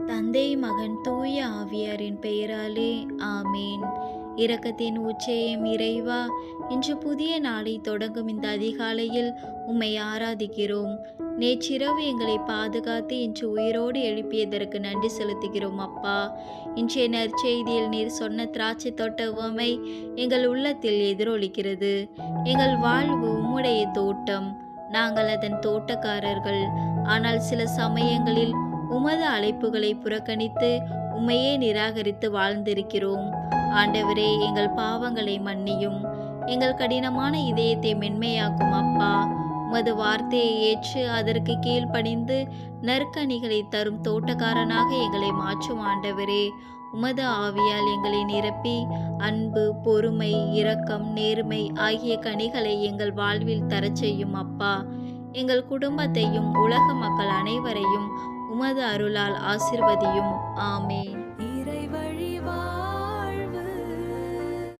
தந்தை மகன் தூய ஆவியாரின் பெயராலே ஆமேன். இரக்கத்தின் உச்சயம் இறைவா, இன்று புதிய நாளை தொடங்கும் இந்த அதிகாலையில் உம்மை ஆராதிக்கிறோம். நேற்றிரவு எங்களை பாதுகாத்து இன்று உயிரோடு எழுப்பியதற்கு நன்றி செலுத்துகிறோம் அப்பா. இன்றைய நற்செய்தியில் நீர் சொன்ன திராட்சை தோட்ட உவமை எங்கள் உள்ளத்தில் எதிரொலிக்கிறது. எங்கள் வாழ்வு உம்முடைய தோட்டம், நாங்கள் அதன் தோட்டக்காரர்கள். ஆனால் சில சமயங்களில் உமது அழைப்புகளை புறக்கணித்து உம்மையே நிராகரித்து வாழ்ந்திருக்கிறோம். ஆண்டவரே, எங்கள் பாவங்களை மன்னியும். எங்கள் கடினமான இதயத்தை மென்மையாக்கும் அப்பா. உமது வார்த்தையை ஏற்று அதற்கு கீழ்ப்படிந்து நற்கனிகளை தரும் தோட்டக்காரனாக எங்களை மாற்றும் ஆண்டவரே. உமது ஆவியால் எங்களை நிரப்பி அன்பு, பொறுமை, இரக்கம், நேர்மை ஆகிய கனிகளை எங்கள் வாழ்வில் தரச் செய்யும் அப்பா. எங்கள் குடும்பத்தையும் உலக மக்கள் அனைவரையும் உமது அருளால் ஆசிர்வதியும். ஆமேன்.